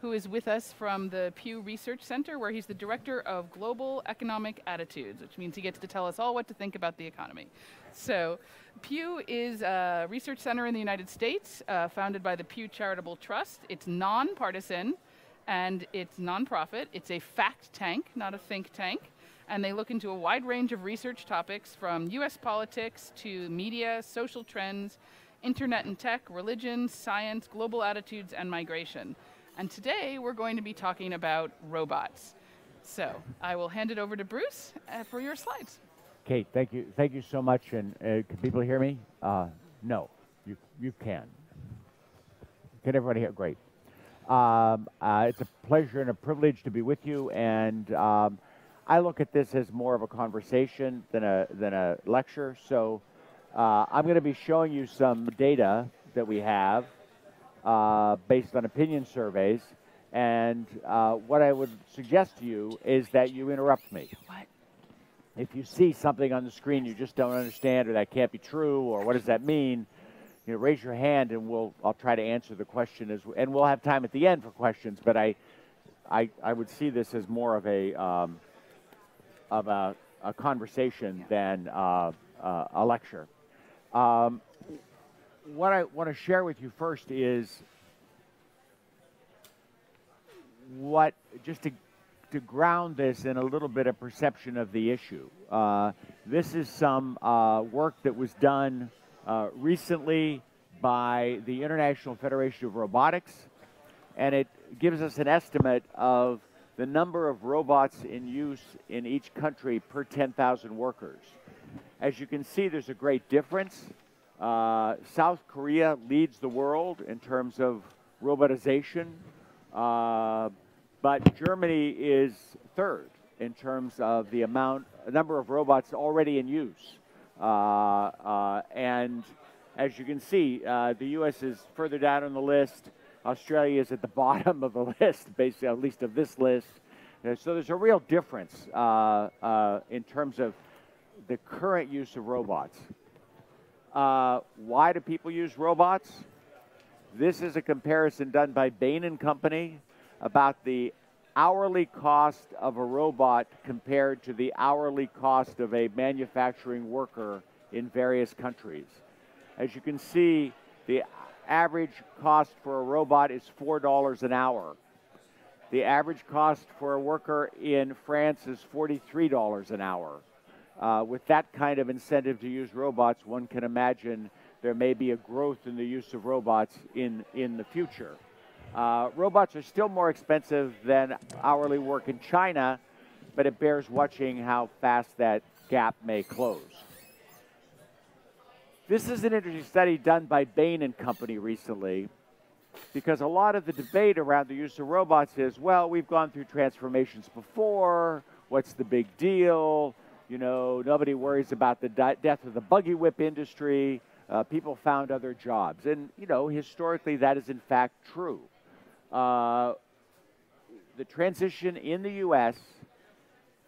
who is with us from the Pew Research Center, where he's the Director of Global Economic Attitudes, which means he gets to tell us all what to think about the economy. So Pew is a research center in the United States, founded by the Pew Charitable Trust. It's nonpartisan, and it's nonprofit. It's a fact tank, not a think tank. And they look into a wide range of research topics from US politics to media, social trends, internet and tech, religion, science, global attitudes, and migration. And today we're going to be talking about robots. So I will hand it over to Bruce for your slides. Kate, thank you. Thank you so much. And can people hear me? No, you can. Can everybody hear? Great. It's a pleasure and a privilege to be with you. And I look at this as more of a conversation than a lecture. So I'm going to be showing you some data that we have based on opinion surveys. And what I would suggest to you is that you interrupt me. What? If you see something on the screen you just don't understand, or that can't be true, or what does that mean, raise your hand and I'll try to answer the question, and we'll have time at the end for questions. But I would see this as more of a conversation than a lecture. What I want to share with you first is just to ground this in a little bit of perception of the issue. This is some work that was done recently by the International Federation of Robotics, and it gives us an estimate of the number of robots in use in each country per 10,000 workers. As you can see, there's a great difference. South Korea leads the world in terms of robotization, but Germany is third in terms of the number of robots already in use. And as you can see, the U.S. is further down on the list. Australia is at the bottom of the list, basically, at least of this list. So there's a real difference in terms of the current use of robots. Why do people use robots? This is a comparison done by Bain & Company about the hourly cost of a robot compared to the hourly cost of a manufacturing worker in various countries. As you can see, the average cost for a robot is $4 an hour. The average cost for a worker in France is $43 an hour. With that kind of incentive to use robots, one can imagine there may be a growth in the use of robots in the future. Robots are still more expensive than hourly work in China, but it bears watching how fast that gap may close. This is an interesting study done by Bain & Company recently, because a lot of the debate around the use of robots is, well, we've gone through transformations before, what's the big deal? Nobody worries about the death of the buggy whip industry. People found other jobs. And, historically, that is in fact true. The transition in the U.S.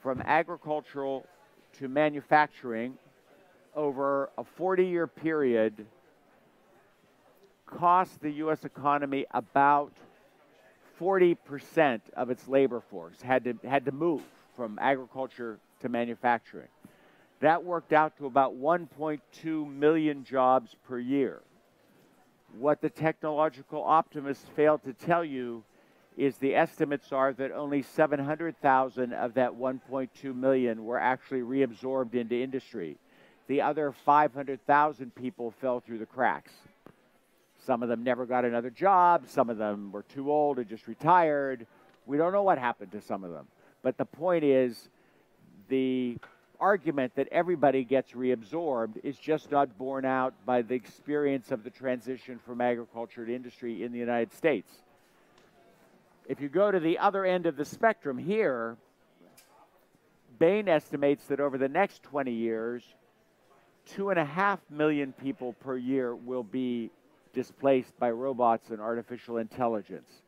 from agricultural to manufacturing over a 40-year period cost the U.S. economy about 40% of its labor force had to move from agriculture to manufacturing. That worked out to about 1.2 million jobs per year. What the technological optimists failed to tell you is the estimates are that only 700,000 of that 1.2 million were actually reabsorbed into industry. The other 500,000 people fell through the cracks. Some of them never got another job. Some of them were too old and just retired. We don't know what happened to some of them. But the point is, the argument that everybody gets reabsorbed is just not borne out by the experience of the transition from agriculture to industry in the United States. If you go to the other end of the spectrum here, Bain estimates that over the next 20 years, 2.5 million people per year will be displaced by robots and artificial intelligence.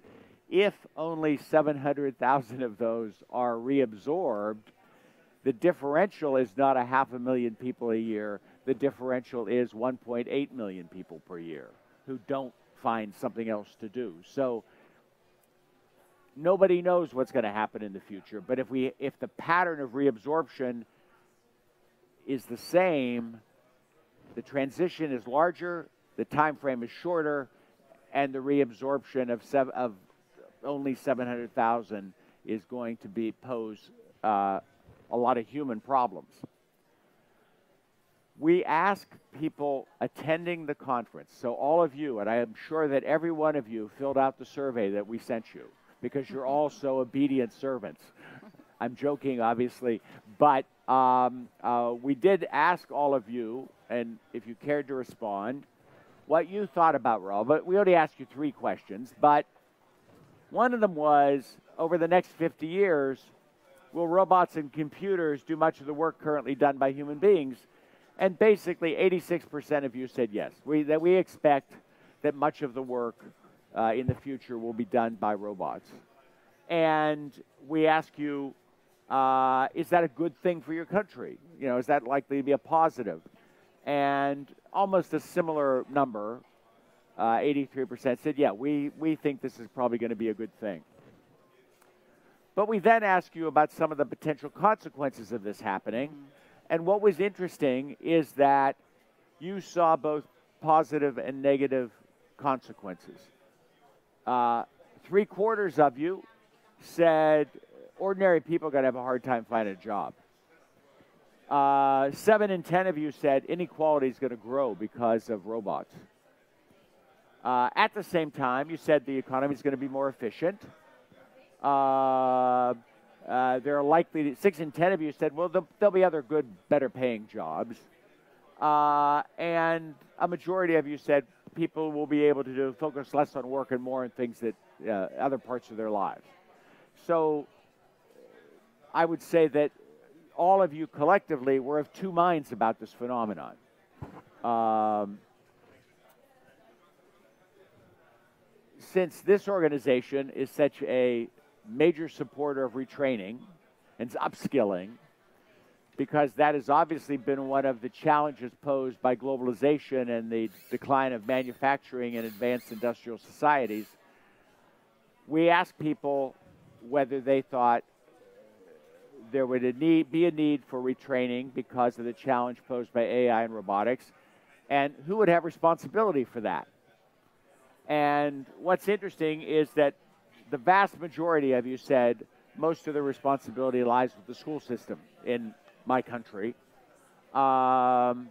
If only 700,000 of those are reabsorbed, the differential is not 500,000 people a year. The differential is 1.8 million people per year who don't find something else to do. So nobody knows what's going to happen in the future. But if the pattern of reabsorption is the same, the transition is larger, the time frame is shorter, and the reabsorption of only 700,000 is going to pose a lot of human problems. We ask people attending the conference, so all of you, and I am sure that every one of you filled out the survey that we sent you, because you're all so obedient servants. I'm joking, obviously, but we did ask all of you, and if you cared to respond, what you thought about robots. But we only asked you 3 questions, but one of them was, over the next 50 years, will robots and computers do much of the work currently done by human beings? And basically, 86% of you said yes. That we expect that much of the work in the future will be done by robots. And we ask you, is that a good thing for your country? You know, is that likely to be a positive? And almost a similar number, 83% said, yeah, we think this is probably going to be a good thing. But we then ask you about some of the potential consequences of this happening. And what was interesting is that you saw both positive and negative consequences. 3/4 of you said ordinary people are going to have a hard time finding a job. 7 in 10 of you said inequality is going to grow because of robots. At the same time, you said the economy is going to be more efficient. There are likely, 6 in 10 of you said, well, there'll be other good, better paying jobs. And a majority of you said people will be able to focus less on work and more on things that, other parts of their lives. So I would say that all of you collectively were of 2 minds about this phenomenon. Since this organization is such a major supporter of retraining and upskilling, because that has obviously been one of the challenges posed by globalization and the decline of manufacturing and advanced industrial societies, we asked people whether they thought there would be a need for retraining because of the challenge posed by AI and robotics, and who would have responsibility for that. And what's interesting is that the vast majority of you said most of the responsibility lies with the school system in my country. Only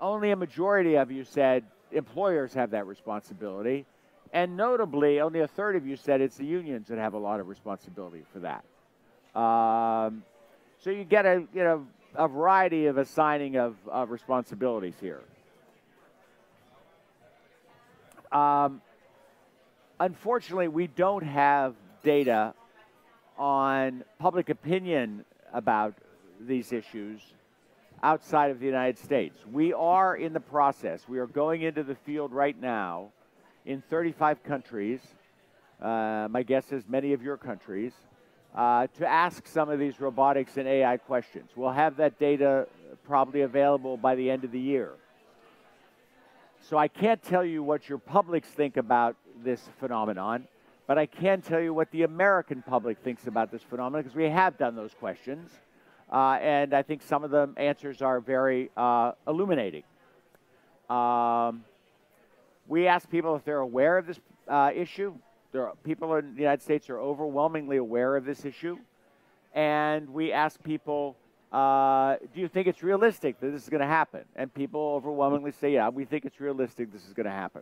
a majority of you said employers have that responsibility. And notably, only a third of you said it's the unions that have a lot of responsibility for that. So you get a variety of assigning of responsibilities here. Unfortunately, we don't have data on public opinion about these issues outside of the United States. We are in the process. We are going into the field right now in 35 countries, my guess is many of your countries, to ask some of these robotics and AI questions. We'll have that data probably available by the end of the year. So I can't tell you what your publics think about this phenomenon, but I can tell you what the American public thinks about this phenomenon, because we have done those questions, and I think some of the answers are very illuminating. We ask people if they're aware of this issue. People in the United States are overwhelmingly aware of this issue, and we ask people, do you think it's realistic that this is going to happen? And people overwhelmingly say, yeah, we think it's realistic this is going to happen.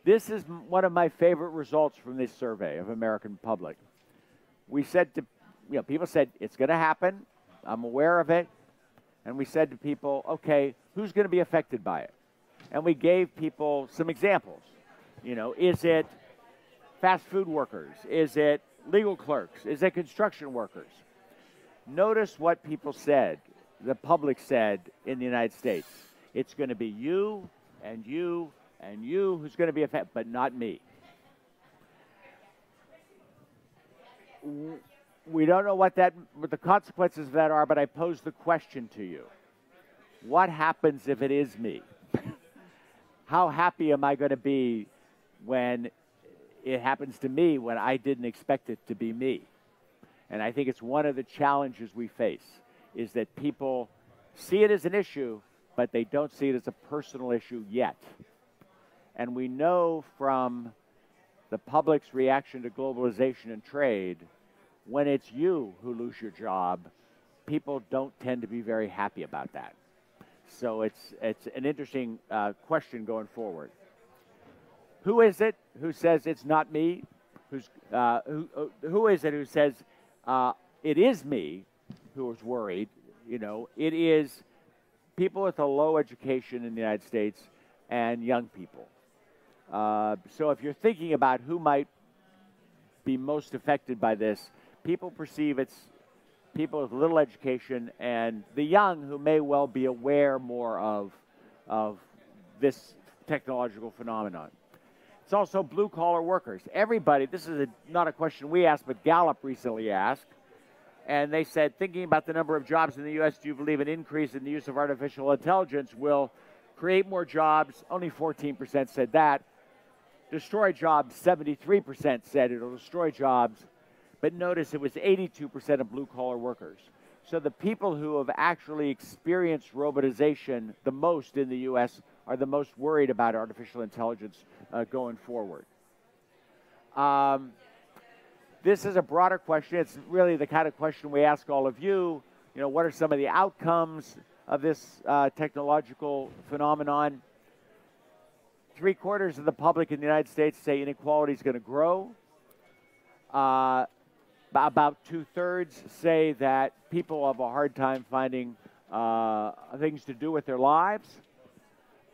This is one of my favorite results from this survey of American public. We said to, people said, it's going to happen. I'm aware of it. And we said to people, okay, who's going to be affected by it? And we gave people some examples. Is it fast food workers? Is it legal clerks? Is it construction workers? Notice what people said, the public said in the United States. It's going to be you and you and you who's going to be affected, but not me. We don't know what the consequences of that are, but I pose the question to you. What happens if it is me? How happy am I going to be when it happens to me when I didn't expect it to be me. And I think it's one of the challenges we face, is that people see it as an issue, but they don't see it as a personal issue yet. And we know from the public's reaction to globalization and trade, when it's you who lose your job, people don't tend to be very happy about that. So it's an interesting question going forward. Who is it who says it's not me? Who is it who says it is me who is worried? You know, it is people with a low education in the United States and young people. So if you're thinking about who might be most affected by this, people perceive it's people with little education and the young who may well be aware more of this technological phenomenon. It's also blue-collar workers. Everybody, this is not a question we asked, but Gallup recently asked, and they said, thinking about the number of jobs in the U.S., do you believe an increase in the use of artificial intelligence will create more jobs? Only 14% said that. Destroy jobs, 73% said it'll destroy jobs. But notice it was 82% of blue-collar workers. So the people who have actually experienced robotization the most in the U.S. are the most worried about artificial intelligence going forward. This is a broader question. It's really the kind of question we ask all of you. You know, what are some of the outcomes of this technological phenomenon? 3/4 of the public in the United States say inequality is going to grow. About 2/3 say that people have a hard time finding things to do with their lives.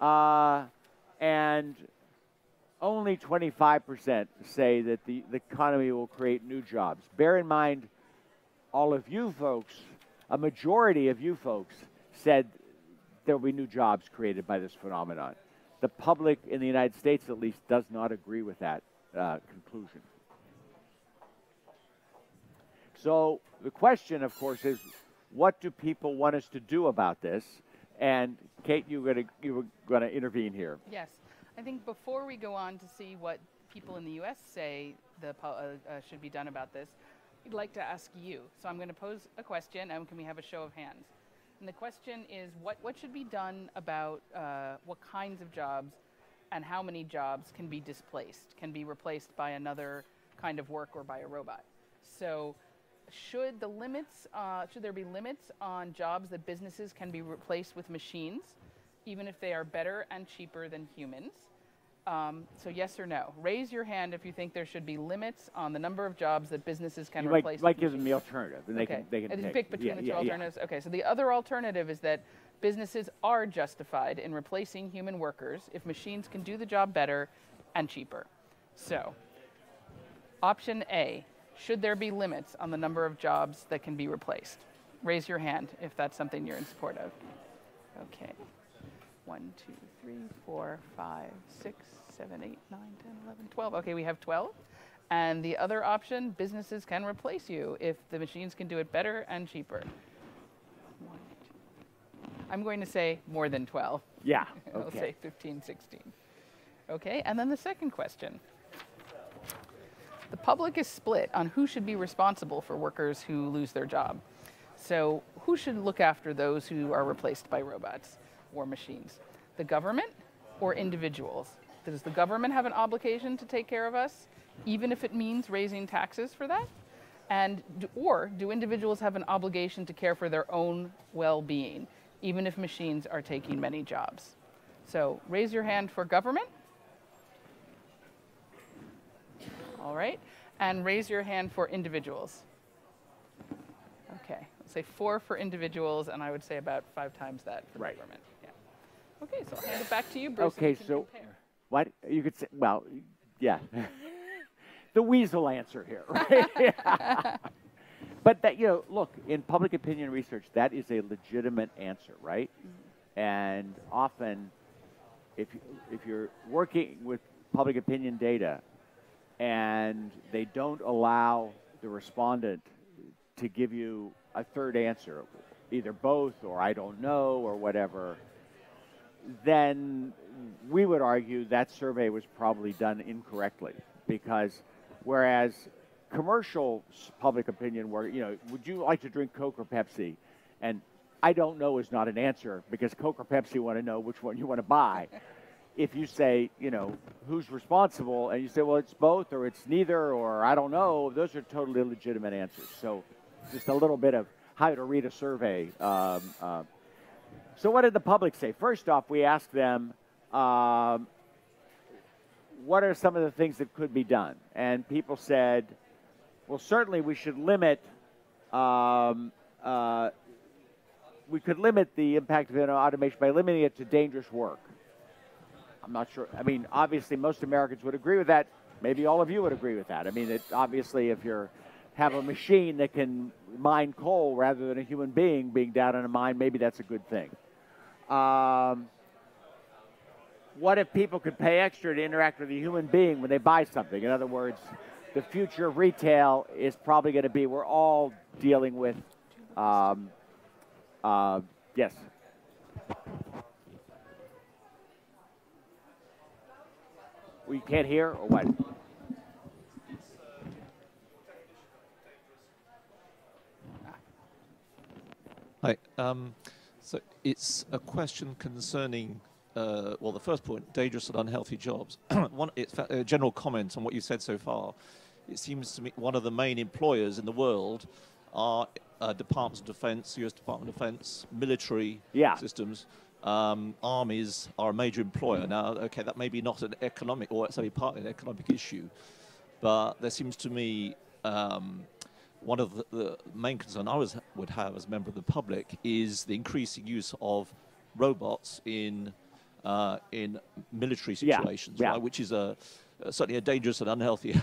And only 25% say that the economy will create new jobs. Bear in mind, all of you folks, a majority of you folks said there will be new jobs created by this phenomenon. The public in the United States, at least, does not agree with that conclusion. So the question, of course, is what do people want us to do about this? And Kate, you were going to intervene here. Yes. I think before we go on to see what people in the U.S. say should be done about this, I'd like to ask you. So I'm going to pose a question, and can we have a show of hands? And the question is, what should be done about what kinds of jobs and how many jobs can be displaced, can be replaced by another kind of work or by a robot? So should there be limits on jobs that businesses can be replaced with machines, even if they are better and cheaper than humans? So yes or no. Raise your hand if you think there should be limits on the number of jobs that businesses can replace. Like give them the alternative, and okay. they can pick between the two alternatives. Yeah. Okay, so the other alternative is that businesses are justified in replacing human workers if machines can do the job better and cheaper. So, option A, should there be limits on the number of jobs that can be replaced? Raise your hand if that's something you're in support of. Okay. 1, 2, 3, 4, 5, 6, 7, 8, 9, 10, 11, 12. Okay, we have 12. And the other option, businesses can replace you if the machines can do it better and cheaper. 1, 2. I'm going to say more than 12. Yeah. Okay. I'll say 15, 16. Okay, and then the second question. The public is split on who should be responsible for workers who lose their job. So who should look after those who are replaced by robots or machines? The government or individuals? Does the government have an obligation to take care of us, even if it means raising taxes for that? And do individuals have an obligation to care for their own well-being, even if machines are taking many jobs? So raise your hand for government. All right. And raise your hand for individuals. Okay. Let's say 4 for individuals, and I would say about 5 times that for government. Yeah. Okay, so I'll hand it back to you, Bruce. Okay, so what you could say, well, yeah. The weasel answer here, right? Yeah. But that, look, in public opinion research, that is a legitimate answer, right? Mm-hmm. And often, if you're working with public opinion data and they don't allow the respondent to give you a third answer, either both or I don't know or whatever, then we would argue that survey was probably done incorrectly. because whereas commercial public opinion, where, would you like to drink Coke or Pepsi? And I don't know is not an answer, because Coke or Pepsi want to know which one you want to buy. If you say, who's responsible, and you say, well, it's both, or it's neither, or I don't know, those are totally legitimate answers. So just a little bit of how to read a survey. So what did the public say? First off, we asked them, what are some of the things that could be done? And people said, well, certainly we should limit, we could limit the impact of automation by limiting it to dangerous work. I'm not sure. I mean, obviously, most Americans would agree with that. Maybe all of you would agree with that. I mean, obviously, if you have a machine that can mine coal rather than a human being being down in a mine, maybe that's a good thing. What if people could pay extra to interact with a human being when they buy something? In other words, the future of retail is probably going to be, we're all dealing with, yes. We can't hear, or what? Hi. So it's a question concerning, well, the first point, dangerous and unhealthy jobs. It's a general comment on what you said so far. It seems to me one of the main employers in the world are Departments of Defense, U.S. Department of Defense, military systems. Armies are a major employer. Now, okay, that may be not an economic, or it's only partly an economic issue, but there seems to me one of the main concerns I would have as a member of the public is the increasing use of robots in military situations, right, which is certainly a dangerous and unhealthy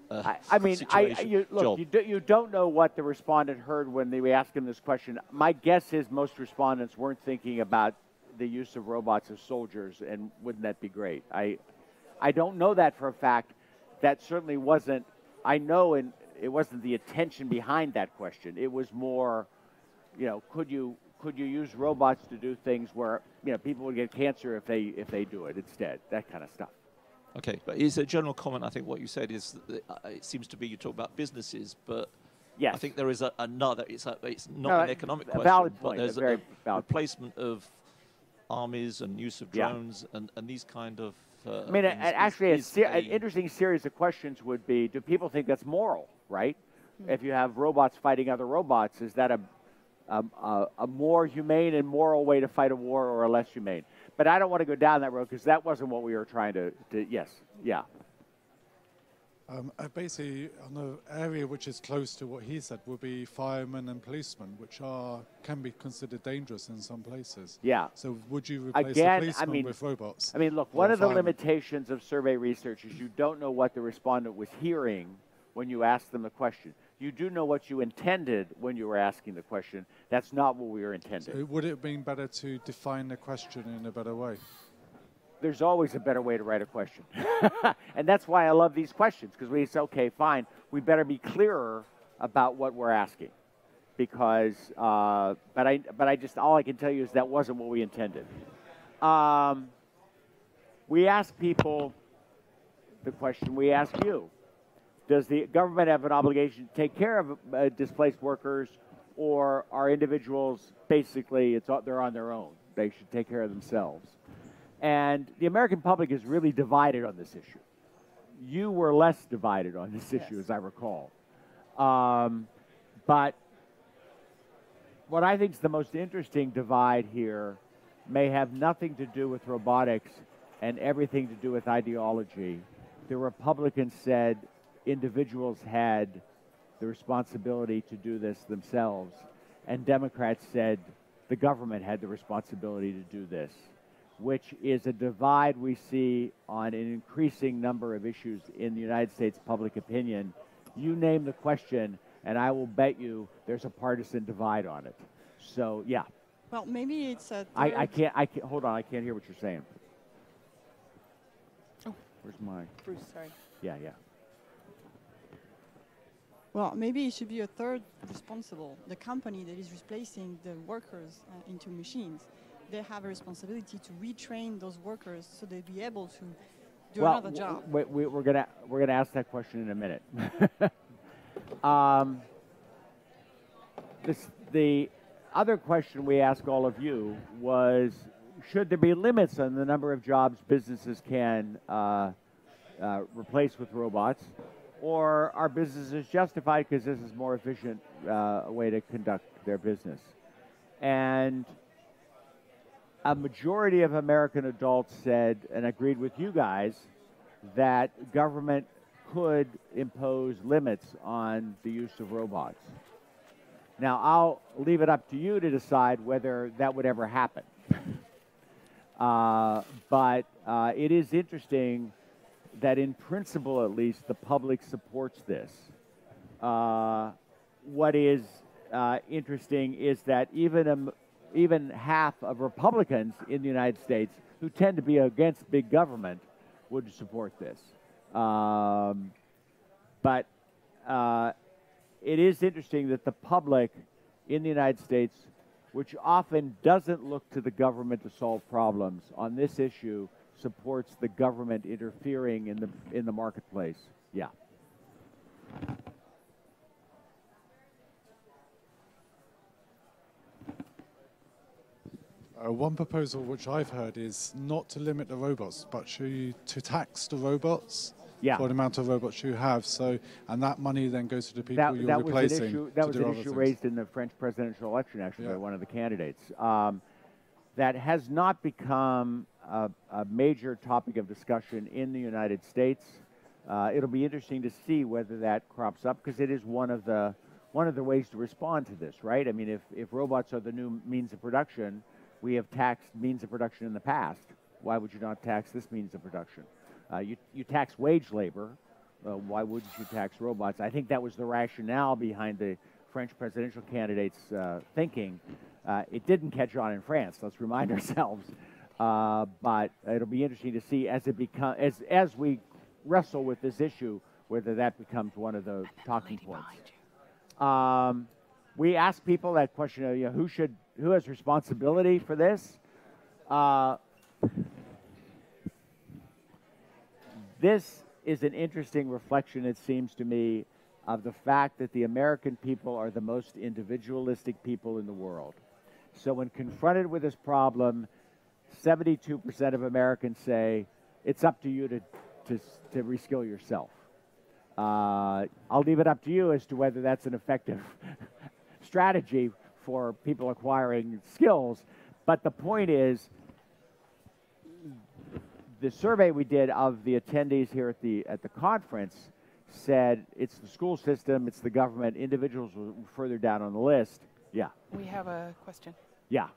look, you don't know what the respondent heard when we asked him this question. My guess is most respondents weren't thinking about the use of robots as soldiers, and wouldn't that be great? I don't know that for a fact. That certainly wasn't, I know, and it wasn't the attention behind that question. It was more, could you use robots to do things where, people would get cancer if they do it instead, that kind of stuff. Okay, but it's a general comment. I think what you said is that it seems to be you talk about businesses, but yes. I think there is another. It's not an economic question, valid point, but there's a replacement of armies and use of drones and these kind of. I mean, actually, an interesting series of questions would be: do people think that's moral? Right? Mm-hmm. If you have robots fighting other robots, is that a more humane and moral way to fight a war, or a less humane? But I don't want to go down that road, because that wasn't what we were trying to yes, yeah. Basically, on an area which is close to what he said would be firemen and policemen, which can be considered dangerous in some places. Yeah. So would you replace the policemen with robots? I mean, look, one of the limitations of survey research is you don't know what the respondent was hearing when you asked them the question. You do know what you intended when you were asking the question. That's not what we were intending. So would it have been better to define the question in a better way? There's always a better way to write a question. And that's why I love these questions, because we say, okay, fine, we better be clearer about what we're asking. Because, but I just, all I can tell you is that wasn't what we intended. We ask people the question we ask you. Does the government have an obligation to take care of displaced workers, or are individuals basically, they're on their own? They should take care of themselves. And the American public is really divided on this issue. You were less divided on this issue, as I recall. But what I think is the most interesting divide here may have nothing to do with robotics and everything to do with ideology. The Republicans said individuals had the responsibility to do this themselves, and Democrats said the government had the responsibility to do this, which is a divide we see on an increasing number of issues in the United States public opinion. You name the question, and I will bet you there's a partisan divide on it. So, yeah. Well, maybe it's a I can't, hold on, I can't hear what you're saying. Oh. Where's my? Bruce, sorry. Yeah. Well, maybe it should be a third responsible, the company that is replacing the workers into machines. They have a responsibility to retrain those workers so they'll be able to do another job. We're gonna ask that question in a minute. The other question we asked all of you was, should there be limits on the number of jobs businesses can replace with robots, or are businesses justified because this is more efficient way to conduct their business? And a majority of American adults said and agreed with you guys that government could impose limits on the use of robots. Now, I'll leave it up to you to decide whether that would ever happen. But it is interesting that in principle, at least, the public supports this. What is interesting is that even half of Republicans in the United States who tend to be against big government would support this. But it is interesting that the public in the United States, which often doesn't look to the government to solve problems, on this issue supports the government interfering in the marketplace. Yeah. One proposal which I've heard is not to limit the robots, but to tax the robots for the amount of robots you have. So, and that money then goes to the people you're replacing. That was an issue raised in the French presidential election, actually, by one of the candidates. That has not become a major topic of discussion in the United States. It'll be interesting to see whether that crops up, because it is one of the ways to respond to this, right? I mean, if robots are the new means of production, we have taxed means of production in the past. Why would you not tax this means of production? You tax wage labor. Why wouldn't you tax robots? I think that was the rationale behind the French presidential candidate's thinking. It didn't catch on in France. Let's remind ourselves. But it'll be interesting to see as we wrestle with this issue, whether that becomes one of the talking points. We asked people that question of, who has responsibility for this? This is an interesting reflection, it seems to me, of the fact that the American people are the most individualistic people in the world. So when confronted with this problem, 72% of Americans say, it's up to you to reskill yourself. I'll leave it up to you as to whether that's an effective strategy for people acquiring skills. But the point is, the survey we did of the attendees here at the conference said it's the school system, it's the government, individuals were further down on the list. Yeah. We have a question. Yeah.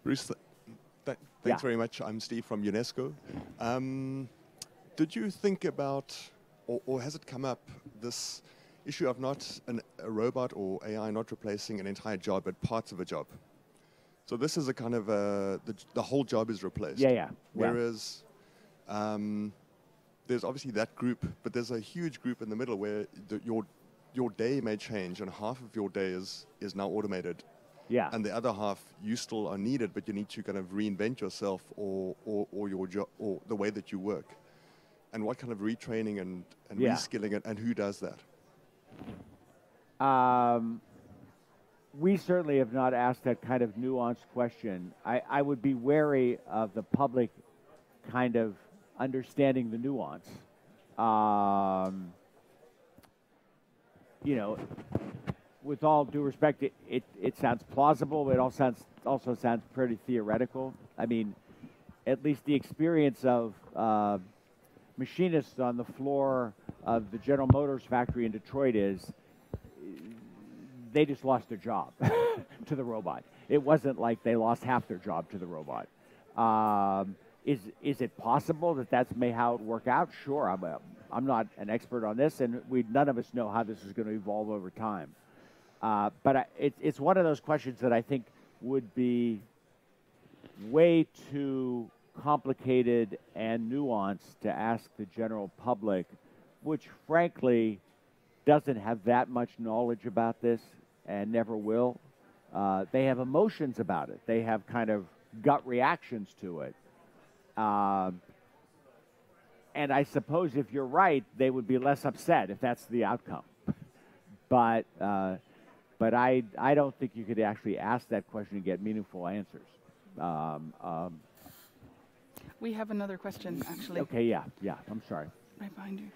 Bruce, thanks very much. I'm Steve from UNESCO. Did you think about, or has it come up, this issue of not a robot or AI not replacing an entire job, but parts of a job? So this is a kind of the whole job is replaced. Yeah. Whereas there's obviously that group, but there's a huge group in the middle where your day may change, and half of your day is now automated. Yeah. And the other half, you still are needed, but you need to kind of reinvent yourself or your job or the way that you work. And what kind of retraining and reskilling and who does that? We certainly have not asked that kind of nuanced question. I would be wary of the public kind of understanding the nuance. With all due respect, it sounds plausible, but it also sounds pretty theoretical. I mean, at least the experience of machinists on the floor of the General Motors factory in Detroit is they just lost their job to the robot. It wasn't like they lost half their job to the robot. Is it possible that that's how it work out? Sure, I'm not an expert on this, and none of us know how this is going to evolve over time. But it's one of those questions that I think would be way too complicated and nuanced to ask the general public, which frankly doesn't have that much knowledge about this and never will. They have emotions about it. They have kind of gut reactions to it. And I suppose if you're right, they would be less upset if that's the outcome. But I don't think you could actually ask that question and get meaningful answers. We have another question, actually. Okay, yeah, I'm sorry. Right behind you.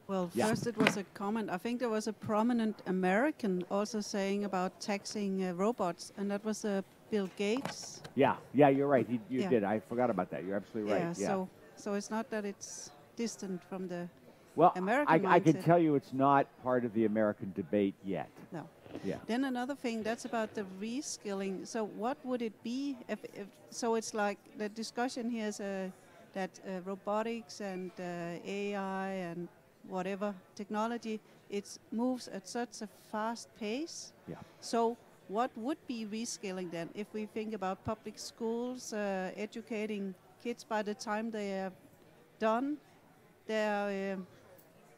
Well, first it was a comment. I think there was a prominent American also saying about taxing robots, and that was Bill Gates. Yeah, you're right. You did. I forgot about that. You're absolutely right. Yeah. So it's not that it's distant from the Well, American I can mindset. tell you it's not part of the American debate yet. No. Yeah. Then another thing, that's about the reskilling. So what would it be if so it's like the discussion here is that robotics and AI and whatever technology, it moves at such a fast pace. Yeah. So what would be reskilling then if we think about public schools educating kids by the time they are done, their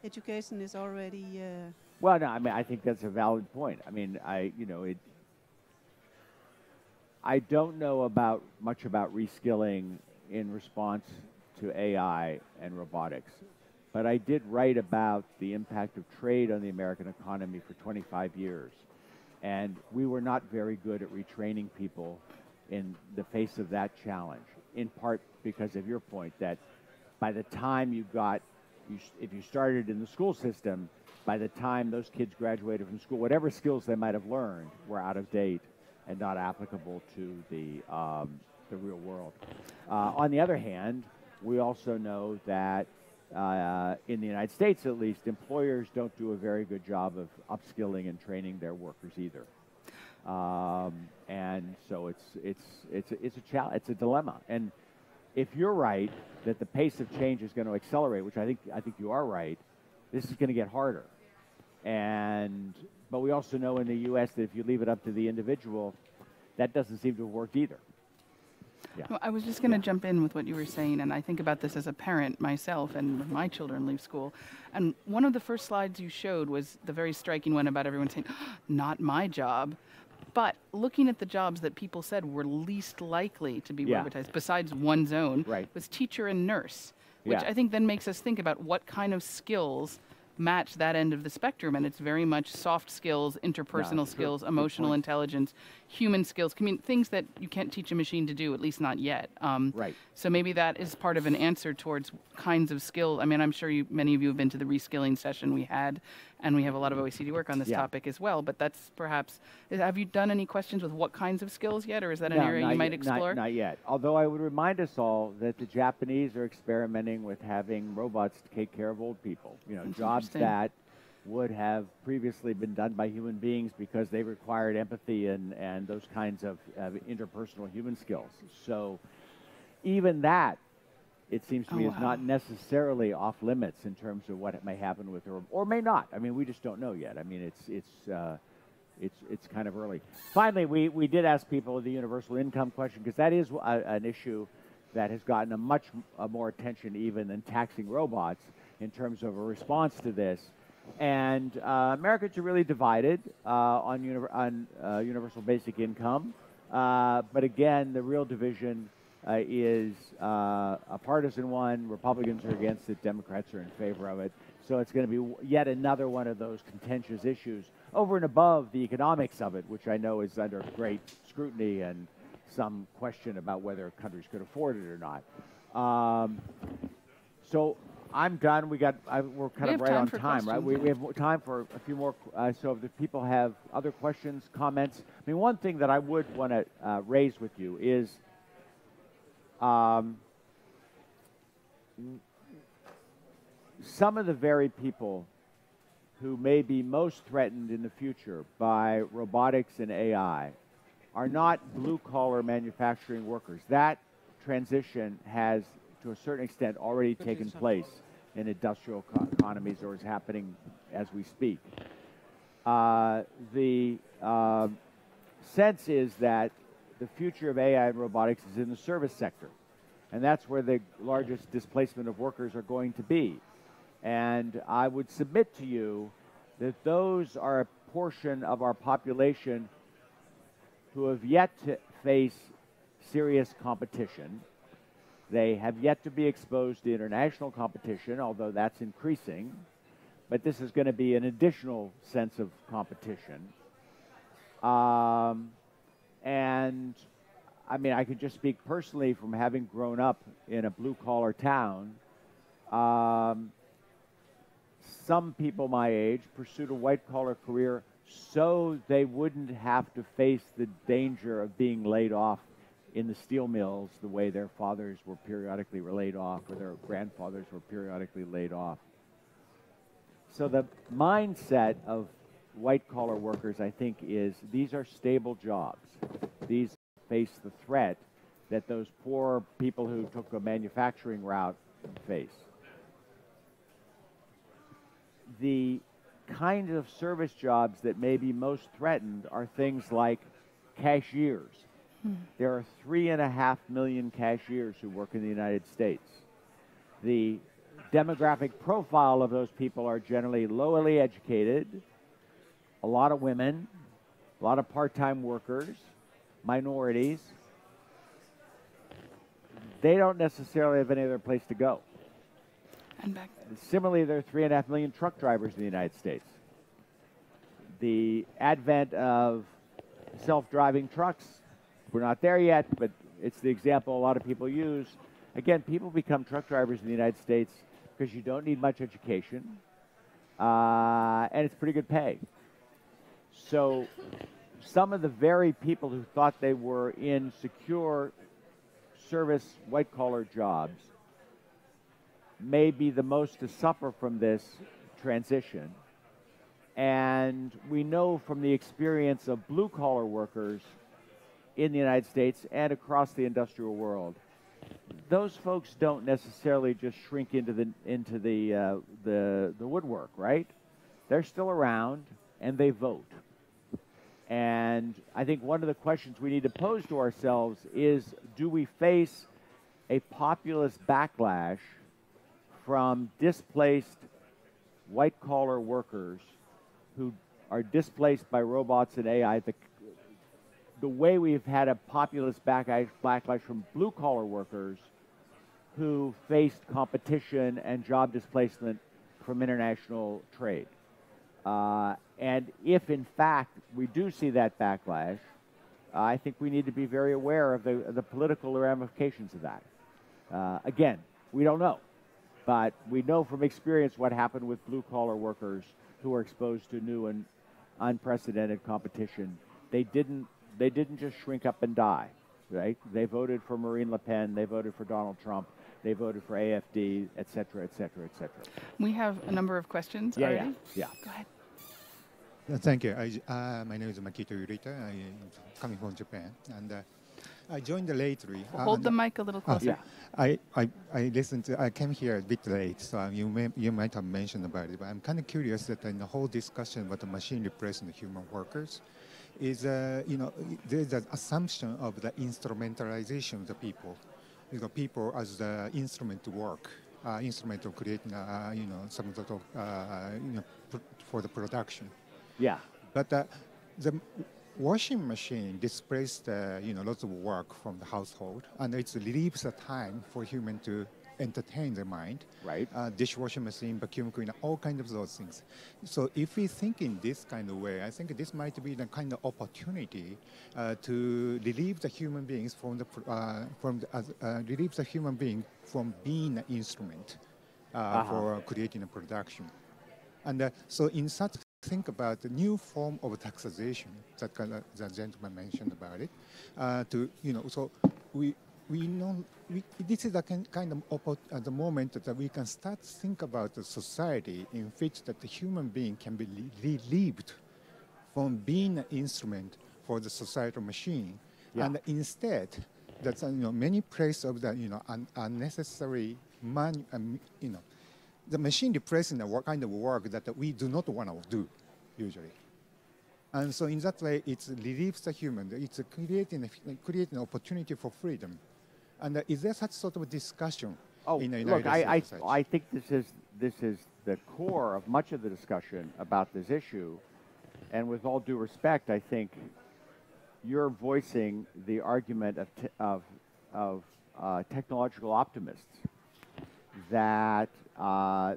education is already... Well, no, I mean, I think that's a valid point. I mean, I don't know much about reskilling in response to AI and robotics, but I did write about the impact of trade on the American economy for 25 years, and we were not very good at retraining people in the face of that challenge, in part because of your point that by the time if you started in the school system, by the time those kids graduated from school, whatever skills they might have learned were out of date and not applicable to the real world. On the other hand, we also know that in the United States, at least, employers don't do a very good job of upskilling and training their workers either. And so it's a challenge, it's a dilemma. And if you're right that the pace of change is going to accelerate, which I think you are right, this is going to get harder. But we also know in the U.S. that if you leave it up to the individual, that doesn't seem to have worked either. Yeah. Well, I was just going to jump in with what you were saying, and I think about this as a parent myself, and when my children leave school. And one of the first slides you showed was the very striking one about everyone saying, not my job. But looking at the jobs that people said were least likely to be robotized, besides one's own, was teacher and nurse, which I think then makes us think about what kind of skills match that end of the spectrum, and it's very much soft skills, interpersonal skills, emotional intelligence, human skills, things that you can't teach a machine to do, at least not yet. So maybe that is part of an answer towards kinds of skills. I mean, I'm sure many of you have been to the reskilling session we had, and we have a lot of OECD work on this topic as well, but that's perhaps, have you done any questions with what kinds of skills yet, or is that an area you might explore? Not yet, although I would remind us all that the Japanese are experimenting with having robots take care of old people, jobs that would have previously been done by human beings because they required empathy and those kinds of interpersonal human skills. So even that, it seems to me, is not necessarily off limits in terms of what it may happen with her, or may not. I mean, we just don't know yet. I mean, it's kind of early. Finally, we did ask people the universal income question, because that is an issue that has gotten a much more attention even than taxing robots in terms of a response to this. And Americans are really divided on universal basic income. But again, the real division is a partisan one. Republicans are against it. Democrats are in favor of it. So it's going to be yet another one of those contentious issues over and above the economics of it, which I know is under great scrutiny and some question about whether countries could afford it or not. So I'm done. We're kind of right on time, right? We have time for a few more. So if the people have other questions, comments. I mean, one thing that I would want to raise with you is some of the very people who may be most threatened in the future by robotics and AI are not blue-collar manufacturing workers. That transition has, to a certain extent, already taken place in industrial economies, or is happening as we speak. The sense is that the future of AI and robotics is in the service sector, and that's where the largest displacement of workers are going to be. And I would submit to you that those are a portion of our population who have yet to face serious competition, They have yet to be exposed to international competition, although that's increasing. But this is going to be an additional sense of competition. And I mean, I could just speak personally from having grown up in a blue-collar town. Some people my age pursued a white-collar career so they wouldn't have to face the danger of being laid off in the steel mills the way their fathers were periodically laid off or their grandfathers were periodically laid off. So the mindset of white-collar workers, I think, is these are stable jobs. These face the threat that those poor people who took a manufacturing route face. The kind of service jobs that may be most threatened are things like cashiers. There are 3.5 million cashiers who work in the United States. The demographic profile of those people are generally lowly educated, a lot of women, a lot of part-time workers, minorities. They don't necessarily have any other place to go. And back. Similarly, there are 3.5 million truck drivers in the United States. The advent of self-driving trucks, we're not there yet, but it's the example a lot of people use. Again, people become truck drivers in the United States because you don't need much education, and it's pretty good pay. So some of the very people who thought they were in secure service white-collar jobs may be the most to suffer from this transition. And we know from the experience of blue-collar workers in the United States and across the industrial world, those folks don't necessarily just shrink into the woodwork, right? They're still around and they vote. And I think one of the questions we need to pose to ourselves is, do we face a populist backlash from displaced white-collar workers who are displaced by robots and AI? The way we've had a populist backlash from blue-collar workers who faced competition and job displacement from international trade. And if, in fact, we do see that backlash, I think we need to be very aware of the political ramifications of that. Again, we don't know. But we know from experience what happened with blue-collar workers who were exposed to new and unprecedented competition. They didn't just shrink up and die, right? They voted for Marine Le Pen. They voted for Donald Trump. They voted for AFD, et cetera, et cetera, et cetera. We have a number of questions already. Yeah. Go ahead. Thank you. My name is Makito Yurita. I'm coming from Japan, and I joined lately. Hold the mic a little closer. I listened. I came here a bit late, so you might have mentioned about it. But I'm kind of curious that in the whole discussion about the machine replacing the human workers, is there's an assumption of the instrumentalization of the people. People as the instrument to work, instrument of creating, some sort of, for the production. Yeah. But the washing machine displaced, lots of work from the household, and it relieves the time for human to entertain their mind. Right. Dishwashing machine, vacuum cleaner, all kinds of those things. So if we think in this kind of way, I think this might be the kind of opportunity to relieve the human beings from relieve the human being from being an instrument for creating a production. And so in such, think about the new form of taxation that the gentleman mentioned about it. So we know this is the kind of at the moment that we can start to think about the society in which that the human being can be relieved from being an instrument for the societal machine, and instead that's many places of the unnecessary the machine replacing the kind of work that we do not want to do usually. And so in that way, it relieves the human. It's creating an opportunity for freedom. And is there such sort of discussion in the United States? I think this is the core of much of the discussion about this issue. And with all due respect, I think you're voicing the argument of technological optimists that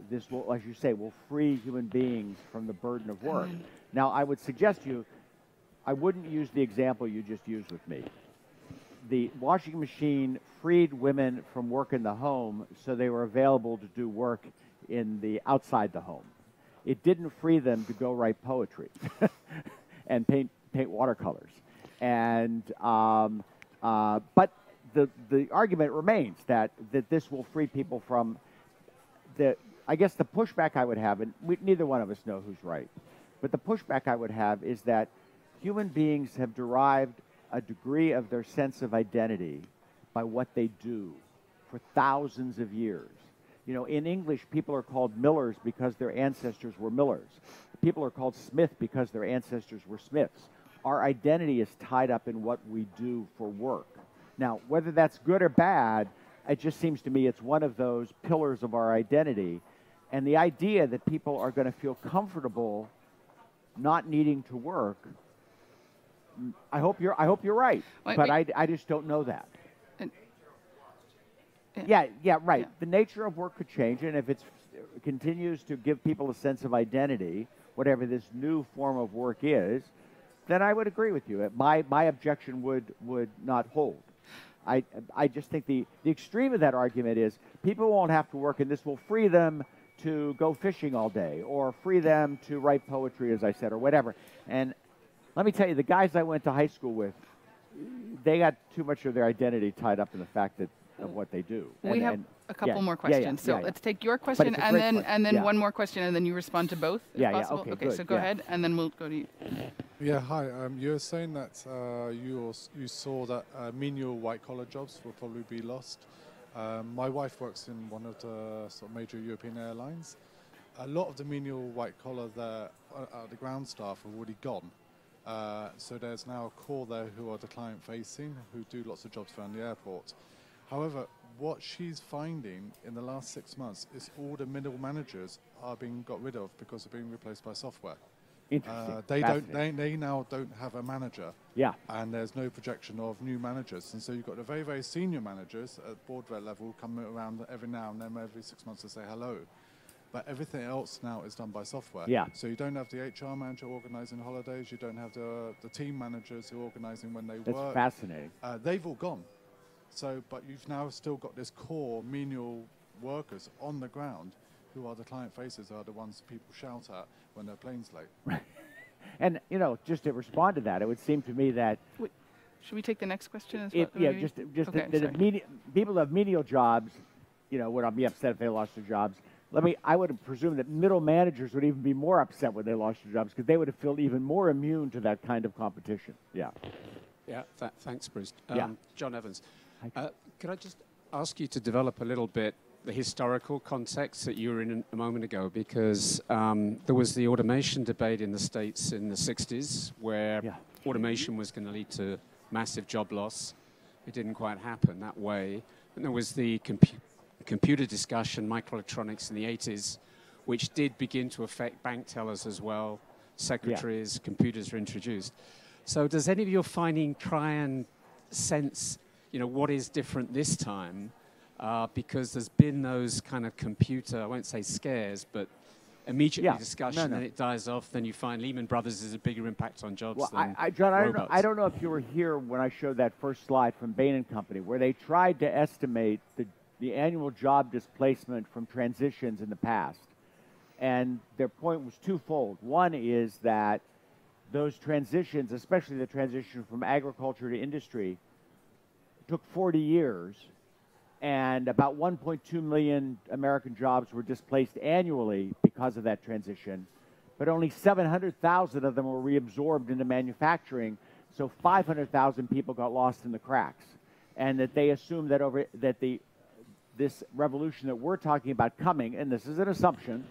this will, as you say, will free human beings from the burden of work. Now, I would suggest to you, I wouldn't use the example you just used with me. The washing machine freed women from work in the home so they were available to do work in the outside the home. It didn't free them to go write poetry and paint watercolors. And but the argument remains that this will free people from the. I guess the pushback I would have, and neither one of us know who's right, but the pushback I would have is that human beings have derived a degree of their sense of identity by what they do for thousands of years. You know, in English, people are called millers because their ancestors were millers. People are called smith because their ancestors were smiths. Our identity is tied up in what we do for work. Now, whether that's good or bad, it just seems to me it's one of those pillars of our identity. And the idea that people are going to feel comfortable not needing to work, I hope you're right, but I just don't know that. Yeah, right. Yeah. The nature of work could change, and if it continues to give people a sense of identity, whatever this new form of work is, then I would agree with you. My objection would not hold. I just think the extreme of that argument is people won't have to work, and this will free them to go fishing all day, or free them to write poetry, as I said, or whatever. And let me tell you, the guys I went to high school with, they got too much of their identity tied up in the fact of what they do. We have a couple more questions. So let's take your question and then one more question, and then you respond to both, if possible. Okay, good. So go ahead, and then we'll go to you. Yeah, hi. You were saying that you saw that menial white-collar jobs will probably be lost. My wife works in one of the sort of major European airlines. A lot of the menial white-collar there, the ground staff, are already gone. So there's now a core there who are the client-facing, who do lots of jobs around the airport. However, what she's finding in the last 6 months is all the middle managers are being got rid of because they're being replaced by software. Interesting. They now don't have a manager. Yeah. And there's no projection of new managers. And so you've got the very, very senior managers at board level coming around every now and then, every 6 months to say hello. But everything else now is done by software. Yeah. So you don't have the HR manager organising holidays. You don't have the team managers who are organising when they work. That's fascinating. They've all gone. So, but you've now still got this core menial workers on the ground who are the client faces, are the ones people shout at when their plane's late. Right. And, you know, just to respond to that, it would seem to me that... Should we take the next question as well? Yeah, just okay, that people who have menial jobs, you know, would not be upset if they lost their jobs. I would presume that middle managers would even be more upset when they lost their jobs because they would have felt even more immune to that kind of competition. Yeah. Yeah, thanks, Bruce. Yeah. John Evans. Could I just ask you to develop a little bit the historical context that you were in a moment ago? Because there was the automation debate in the States in the 60s where automation was going to lead to massive job loss. It didn't quite happen that way. And there was the computer discussion, microelectronics in the 80s, which did begin to affect bank tellers as well. Secretaries, computers were introduced. So does any of your finding try and sense, you know, what is different this time? Because there's been those kind of computer, I won't say scares, but immediately discussion, and it dies off. Then you find Lehman Brothers is a bigger impact on jobs than John, robots. I don't know if you were here when I showed that first slide from Bain & Company, where they tried to estimate the annual job displacement from transitions in the past. And their point was twofold. One is that those transitions, especially the transition from agriculture to industry, took 40 years, and about 1.2 million American jobs were displaced annually because of that transition, but only 700,000 of them were reabsorbed into manufacturing, so 500,000 people got lost in the cracks. And that they assumed that this revolution that we're talking about coming, and this is an assumption,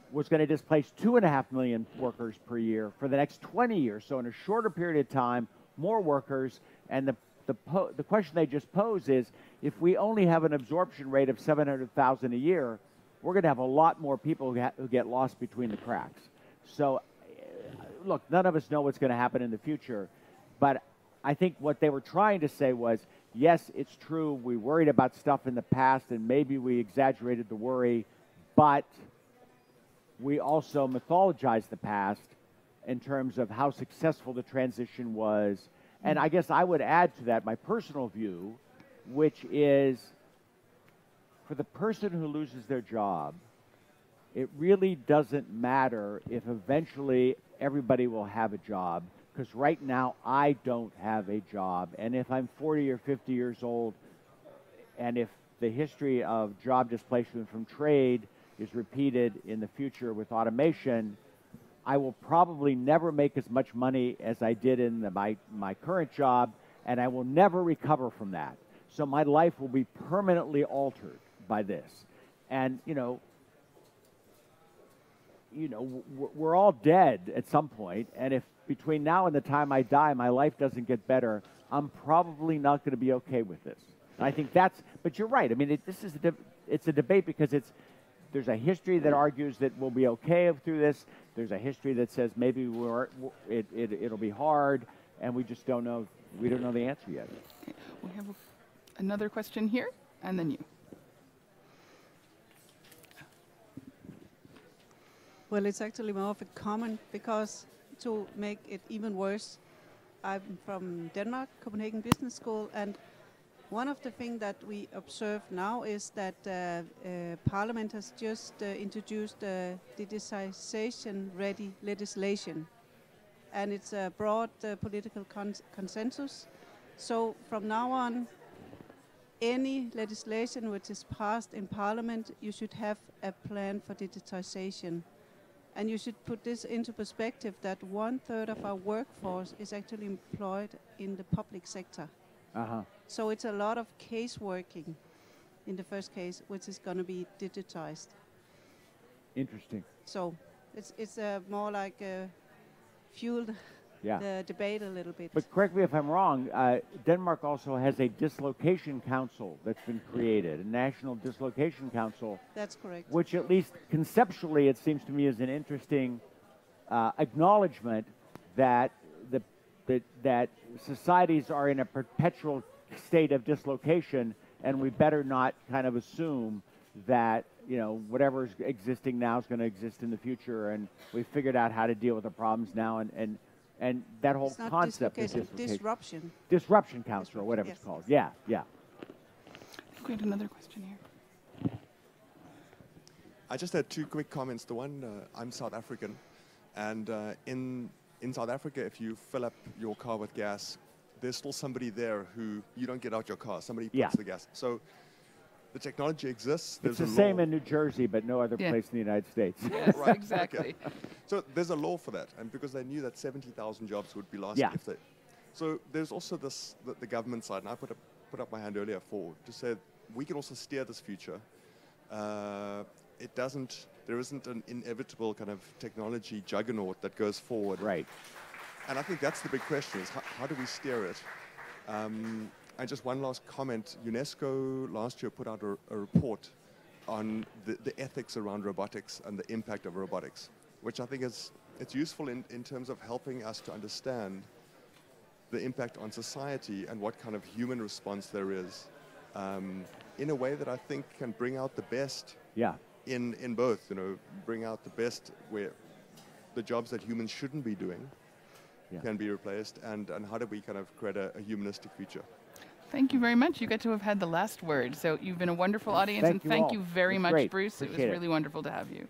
was going to displace 2.5 million workers per year for the next 20 years. So in a shorter period of time, more workers. And the question they just pose is, if we only have an absorption rate of 700,000 a year, we're going to have a lot more people who get lost between the cracks. So, look, none of us know what's going to happen in the future, but I think what they were trying to say was, yes, it's true, we worried about stuff in the past and maybe we exaggerated the worry, but we also mythologized the past in terms of how successful the transition was. And I guess I would add to that my personal view, which is for the person who loses their job, it really doesn't matter if eventually everybody will have a job, because right now I don't have a job. And if I'm 40 or 50 years old, and if the history of job displacement from trade is repeated in the future with automation, I will probably never make as much money as I did in my current job, and I will never recover from that. So my life will be permanently altered by this. And, we're all dead at some point, and if between now and the time I die, my life doesn't get better, I'm probably not going to be okay with this. And I think that's, but you're right. I mean, it's a debate because there's a history that argues that we'll be okay through this. There's a history that says maybe it'll be hard, and we just don't know. We don't know the answer yet. Okay. We have another question here, and then you. Well, it's actually more of a comment, because to make it even worse, I'm from Denmark, Copenhagen Business School, and one of the things that we observe now is that Parliament has just introduced digitization-ready legislation, and it's a broad political consensus. So from now on, any legislation which is passed in Parliament, you should have a plan for digitization. And you should put this into perspective that 1/3 of our workforce is actually employed in the public sector. So it's a lot of case working in the first case, which is going to be digitized. Interesting. So it's more like fueled the debate a little bit. But correct me if I'm wrong, Denmark also has a dislocation council that's been created, a national dislocation council. That's correct. Which at least conceptually it seems to me is an interesting acknowledgement that that societies are in a perpetual state of dislocation, and we better not kind of assume that whatever's existing now is going to exist in the future, and we've figured out how to deal with the problems now, and that whole concept is disruption. Disruption council, or whatever it's called. Yeah. I think we had another question here. I just had two quick comments. The one, I'm South African, and in South Africa, if you fill up your car with gas, there's still somebody there who you don't get out your car. Somebody puts the gas. So the technology exists. It's the same in New Jersey, but no other place in the United States. Yes, right, exactly. Okay. So there's a law for that, and because they knew that 70,000 jobs would be lost if they. So there's also this the government side, and I put up my hand earlier to say we can also steer this future. There isn't an inevitable kind of technology juggernaut that goes forward. Right. And I think that's the big question, is how do we steer it? And just one last comment. UNESCO last year put out a report on the ethics around robotics and the impact of robotics, which I think it's useful in terms of helping us to understand the impact on society and what kind of human response there is, in a way that I think can bring out the best in both, bring out the best where the jobs that humans shouldn't be doing can be replaced, and how do we kind of create a humanistic future. Thank you very much. You get to have had the last word. So you've been a wonderful audience, and thank you very much, Bruce. It was really wonderful to have you.